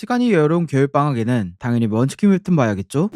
시간이 여유로운 겨울방학에는 당연히 먼치킨 웹툰 봐야겠죠?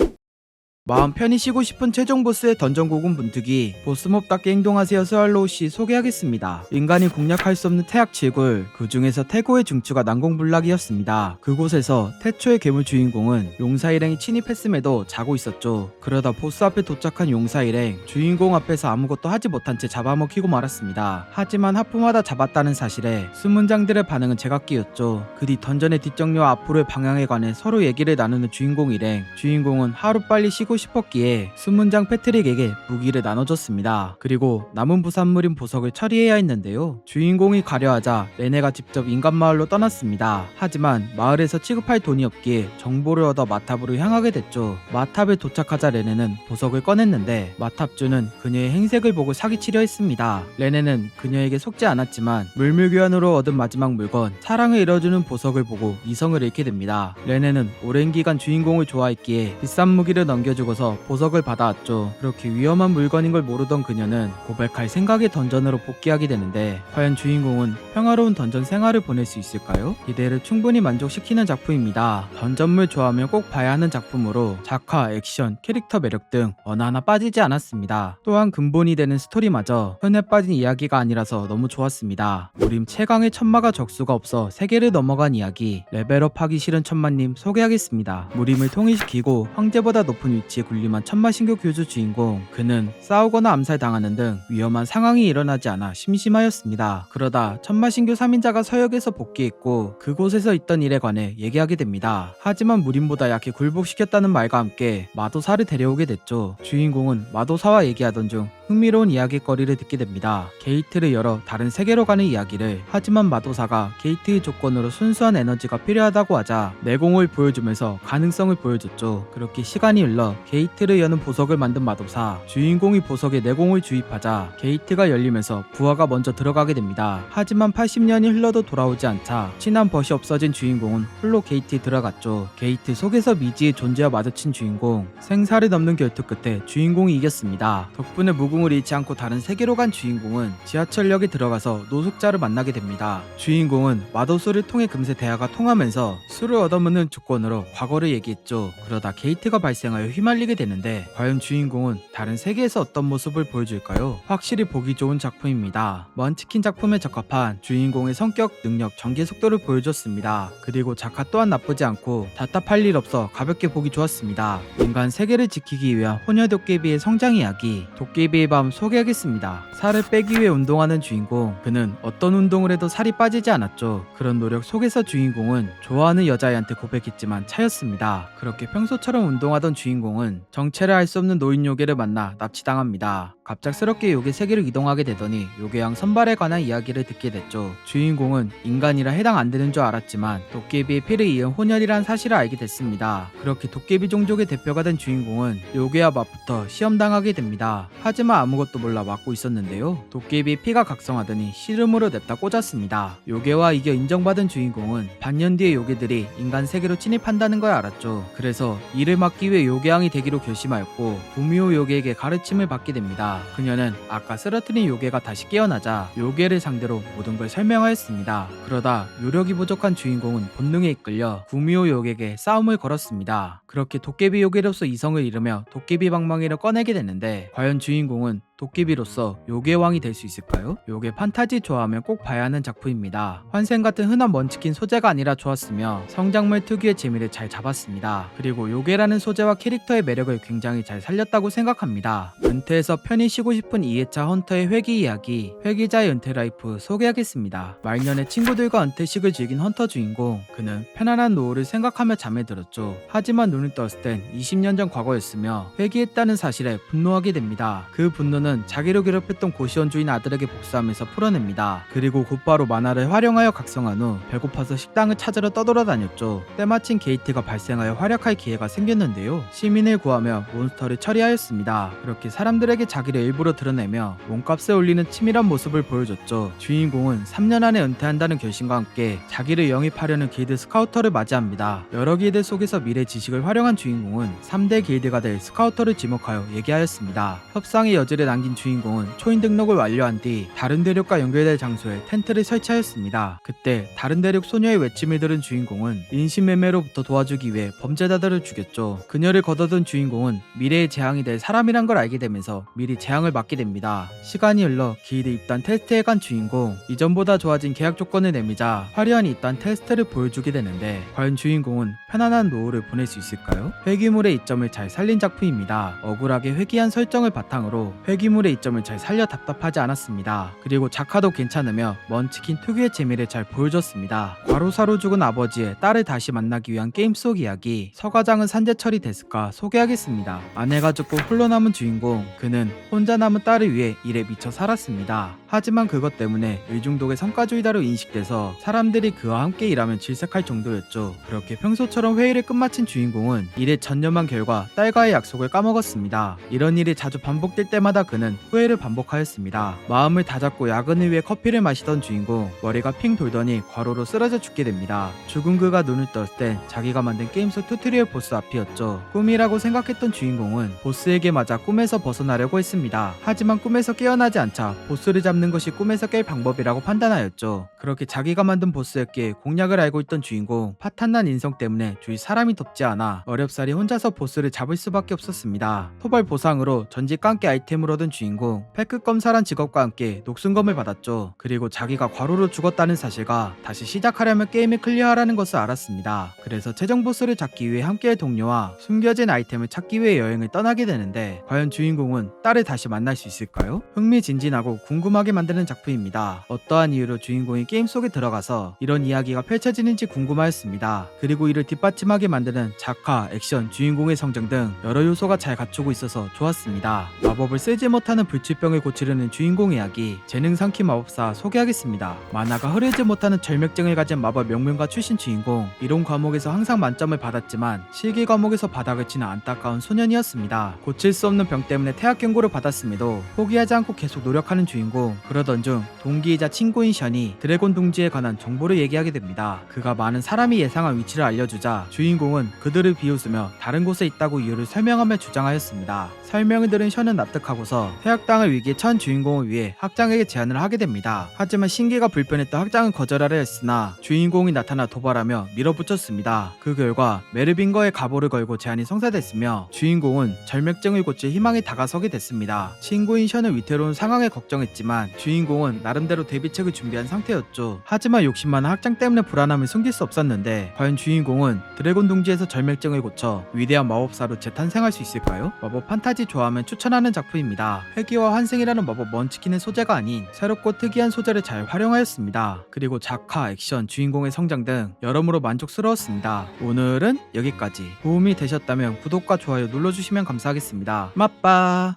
마음 편히 쉬고 싶은 최종 보스의 던전 고군 분투기 보스몹답게 행동하세요 스왈로우씨 소개하겠습니다. 인간이 공략할 수 없는 태약 7굴 그 중에서 태고의 중추가 난공불락이었습니다. 그곳에서 태초의 괴물 주인공은 용사일행이 침입했음에도 자고 있었죠. 그러다 보스 앞에 도착한 용사일행 주인공 앞에서 아무것도 하지 못한 채 잡아먹히고 말았습니다. 하지만 하프마다 잡았다는 사실에 수문장들의 반응은 제각기였죠. 그 뒤 던전의 뒷정리와 앞으로의 방향에 관해 서로 얘기를 나누는 주인공 일행. 주인공은 하루빨리 쉬고 싶었기에 수문장 패트릭에게 무기를 나눠줬습니다. 그리고 남은 부산물인 보석을 처리해야 했는데요. 주인공이 가려하자 레네가 직접 인간마을로 떠났습니다. 하지만 마을에서 취급할 돈이 없기에 정보를 얻어 마탑으로 향하게 됐죠. 마탑에 도착하자 레네는 보석을 꺼냈는데 마탑주는 그녀의 행색을 보고 사기치려 했습니다. 레네는 그녀에게 속지 않았지만 물물교환으로 얻은 마지막 물건 사랑을 이뤄주는 보석을 보고 이성을 잃게 됩니다. 레네는 오랜 기간 주인공을 좋아했기에 비싼 무기를 넘겨주고서 보석을 받아왔죠. 그렇게 위험한 물건인 걸 모르던 그녀는 고백할 생각에 던전으로 복귀하게 되는데 과연 주인공은 평화로운 던전 생활을 보낼 수 있을까요? 기대를 충분히 만족시키는 작품입니다. 던전물 좋아하면 꼭 봐야 하는 작품으로 작화, 액션, 캐릭터 매력 등 어느 하나 빠지지 않았습니다. 또한 근본이 되는 스토리마저 흔해 빠진 이야기가 아니라서 너무 좋았습니다. 무림 최강의 천마가 적수가 없어 세계를 넘어간 이야기 레벨업하기 싫은 천마님 소개하겠습니다. 무림을 통일시키고 황제보다 높은 위치에 군림한 천마신교 교주 주인공. 그는 싸우거나 암살당하는 등 위험한 상황이 일어나지 않아 심심하였습니다. 그러다 천마신교 3인자가 서역에서 복귀했고 그곳에서 있던 일에 관해 얘기하게 됩니다. 하지만 무림보다 약해 굴복시켰다는 말과 함께 마도사를 데려오게 됐죠. 주인공은 마도사와 얘기하던 중 흥미로운 이야기거리를 듣게 됩니다. 게이트를 열어 다른 세계로 가는 이야기를. 하지만 마도사가 게이트의 조건으로 순수한 에너지가 필요하다고 하자 내공을 보여주면서 가능성을 보여줬죠. 그렇게 시간이 흘러 게이트를 여는 보석을 만든 마도사. 주인공이 보석에 내공을 주입하자 게이트가 열리면서 부하가 먼저 들어가게 됩니다. 하지만 80년이 흘러도 돌아오지 않자 친한 벗이 없어진 주인공은 홀로 게이트에 들어갔죠. 게이트 속에서 미지의 존재와 마주친 주인공. 생사를 넘는 결투 끝에 주인공이 이겼습니다. 덕분에 무궁을 잃지 않고 다른 세계로 간 주인공은 지하철역에 들어가서 노숙자를 만나게 됩니다. 주인공은 마도수를 통해 금세 대화가 통하면서 술을 얻어먹는 조건으로 과거를 얘기했죠. 그러다 게이트가 발생하여 휘말리게 되는데 과연 주인공은 다른 세계에서 어떤 모습을 보여줄까요? 확실히 보기 좋은 작품입니다. 먼치킨 작품에 적합한 주인공의 성격, 능력, 전개 속도를 보여줬습니다. 그리고 작화 또한 나쁘지 않고 답답할 일 없어 가볍게 보기 좋았습니다. 인간 세계를 지키기 위한 호녀 도깨비의 성장 이야기 도깨비의 밤 소개하겠습니다. 살을 빼기 위해 운동하는 주인공. 그는 어떤 운동을 해도 살이 빠지지 않았죠. 그런 노력 속에서 주인공은 좋아하는 여자애한테 고백했지만 차였습니다. 그렇게 평소처럼 운동하던 주인공은 정체를 알 수 없는 노인 요괴를 만나 납치당합니다. 갑작스럽게 요괴 세계로 이동하게 되더니 요괴왕 선발에 관한 이야기를 듣게 됐죠. 주인공은 인간이라 해당 안 되는 줄 알았지만 도깨비의 피를 이은 혼혈이란 사실을 알게 됐습니다. 그렇게 도깨비 종족의 대표가 된 주인공은 요괴와 맞붙어 시험당하게 됩니다. 하지만 아무것도 몰라 맞고 있었는데요. 도깨비의 피가 각성하더니 씨름으로 냅다 꽂았습니다. 요괴와 이겨 인정받은 주인공은 반년 뒤에 요괴들이 인간 세계로 침입한다는 걸 알았죠. 그래서 이를 막기 위해 요괴왕이 되기로 결심하였고 구미호 요괴에게 가르침을 받게 됩니다. 그녀는 아까 쓰러뜨린 요괴가 다시 깨어나자 요괴를 상대로 모든 걸 설명하였습니다. 그러다 요력이 부족한 주인공은 본능에 이끌려 구미호 요괴에게 싸움을 걸었습니다. 그렇게 도깨비 요괴로서 이성을 잃으며 도깨비 방망이를 꺼내게 되는데 과연 주인공은 도깨비로서 요괴왕이 될 수 있을까요? 요괴 판타지 좋아하면 꼭 봐야 하는 작품입니다. 환생 같은 흔한 먼치킨 소재가 아니라 좋았으며 성장물 특유의 재미를 잘 잡았습니다. 그리고 요괴라는 소재와 캐릭터의 매력을 굉장히 잘 살렸다고 생각합니다. 은퇴해서 편히 쉬고 싶은 2회차 헌터의 회귀 이야기 회귀자의 은퇴 라이프 소개하겠습니다. 말년에 친구들과 은퇴식을 즐긴 헌터 주인공. 그는 편안한 노후를 생각하며 잠에 들었죠. 하지만 눈을 떴을 땐 20년 전 과거였으며 회귀했다는 사실에 분노하게 됩니다. 그 분노는 자기를 괴롭혔던 고시원 주인 아들에게 복수하면서 풀어냅니다. 그리고 곧바로 만화를 활용하여 각성한 후 배고파서 식당을 찾으러 떠돌아다녔죠. 때마침 게이트가 발생하여 활약할 기회가 생겼는데요. 시민을 구하며 몬스터를 처리하였습니다. 그렇게 사람들에게 자기를 일부러 드러내며 몸값에 올리는 치밀한 모습을 보여줬죠. 주인공은 3년 안에 은퇴한다는 결심과 함께 자기를 영입하려는 길드 스카우터를 맞이합니다. 여러 길드 속에서 미래 지식을 활용한 주인공은 3대 길드가 될 스카우터를 지목하여 얘기하였습니다. 협상의 여지를 남긴 주인공은 초인 등록을 완료한 뒤 다른 대륙과 연결될 장소에 텐트를 설치하였습니다. 그때 다른 대륙 소녀의 외침을 들은 주인공은 인신매매로부터 도와주기 위해 범죄자들을 죽였죠. 그녀를 거둬든 주인공은 미래의 재앙이 될 사람이란 걸 알게 되면서 미리 재앙을 막게 됩니다. 시간이 흘러 기이드 입단 테스트에 간 주인공, 이전보다 좋아진 계약 조건을 내미자 화려한 입단 테스트를 보여주게 되는데 과연 주인공은 편안한 노후를 보낼 수 있을까요? 회귀물의 이점을 잘 살린 작품입니다. 억울하게 회귀한 설정을 바탕으로 회귀물의 이점을 잘 살려 답답하지 않았습니다. 그리고 작화도 괜찮으며 먼치킨 특유의 재미를 잘 보여줬습니다. 과로사로 죽은 아버지의 딸을 다시 만나기 위한 게임 속 이야기, 서과장은 산재 처리됐을까 소개하겠습니다. 아내가 죽고 홀로 남은 주인공, 그는 혼자 남은 딸을 위해 일에 미쳐 살았습니다. 하지만 그것 때문에 의중독의 성과주의자로 인식돼서 사람들이 그와 함께 일하면 질색할 정도였죠. 그렇게 평소처럼 회의를 끝마친 주인공은 일에 전념한 결과 딸과의 약속을 까먹었습니다. 이런 일이 자주 반복될 때마다 그는 후회를 반복하였습니다. 마음을 다잡고 야근을 위해 커피를 마시던 주인공, 머리가 핑 돌더니 과로로 쓰러져 죽게 됩니다. 죽은 그가 눈을 떴을 땐 자기가 만든 게임 속 튜토리얼 보스 앞이었죠. 꿈이라고 생각했던 주인공은 보스에게 맞아 꿈에서 벗어나려고 했습니다. 하지만 꿈에서 깨어나지 않자 보스를 잡는 것이 꿈에서 깰 방법이라고 판단하였죠. 그렇게 자기가 만든 보스에게 공략을 알고 있던 주인공, 파탄난 인성 때문에 주위 사람이 덥지 않아 어렵사리 혼자서 보스를 잡을 수밖에 없었습니다. 토벌 보상으로 전직 깡깨 아이템을 얻은 주인공, 패급 검사란 직업과 함께 녹슨검을 받았죠. 그리고 자기가 과로로 죽었다는 사실과 다시 시작하려면 게임을 클리어하라는 것을 알았습니다. 그래서 최종 보스를 잡기 위해 함께할 동료와 숨겨진 아이템을 찾기 위해 여행을 떠나게 되는데 과연 주인공은 딸을 다시 만날 수 있을까요? 흥미진진하고 궁금하게 만드는 작품입니다. 어떠한 이유로 주인공이 게임 속에 들어가서 이런 이야기가 펼쳐지는지 궁금하였습니다. 그리고 이를 뒷받침하게 만드는 작화, 액션, 주인공의 성장 등 여러 요소가 잘 갖추고 있어서 좋았습니다. 마법을 쓰지 못하는 불치병을 고치려는 주인공 이야기, 재능 상키 마법사 소개하겠습니다. 만화가 흐르지 못하는 절맥증을 가진 마법 명문가 출신 주인공, 이론 과목에서 항상 만점을 받았지만 실기 과목에서 바닥을 치는 안타까운 소년이었습니다. 고칠 수 없는 병 때문에 퇴학 경고를 받았음에도 포기하지 않고 계속 노력하는 주인공. 그러던 중 동기이자 친구인 션이 드래곤 둥지에 관한 정보를 얘기하게 됩니다. 그가 많은 사람이 예상한 위치를 알려주자 주인공은 그들을 비웃으며 다른 곳에 있다고 이유를 설명하며 주장하였습니다. 설명을 들은 션은 납득하고서 퇴학당할 위기에 처한 주인공을 위해 학장에게 제안을 하게 됩니다. 하지만 신기가 불편했던 학장은 거절하려 했으나 주인공이 나타나 도발하며 밀어붙였습니다. 그 결과 메르빈거의 갑오를 걸고 제안이 성사됐으며 주인공은 절맥증을 고칠 희망이 다가서게 됐습니다. 친구인 션은 위태로운 상황에 걱정했지만 주인공은 나름대로 대비책을 준비한 상태였죠. 하지만 욕심 많은 학장 때문에 불안함을 숨길 수 없었는데 과연 주인공은 드래곤 둥지에서 절맥증을 고쳐 위대한 마법사로 재탄생할 수 있을까요? 마법 판타지 좋아하면 추천하는 작품입니다. 회귀와 환생이라는 마법 먼치킨의 소재가 아닌 새롭고 특이한 소재를 잘 활용하였습니다. 그리고 작화, 액션, 주인공의 성장 등 여러모로 만족스러웠습니다. 오늘은 여기까지. 도움이 되셨다면 구독과 좋아요 눌러주시면 감사하겠습니다. 맛빠.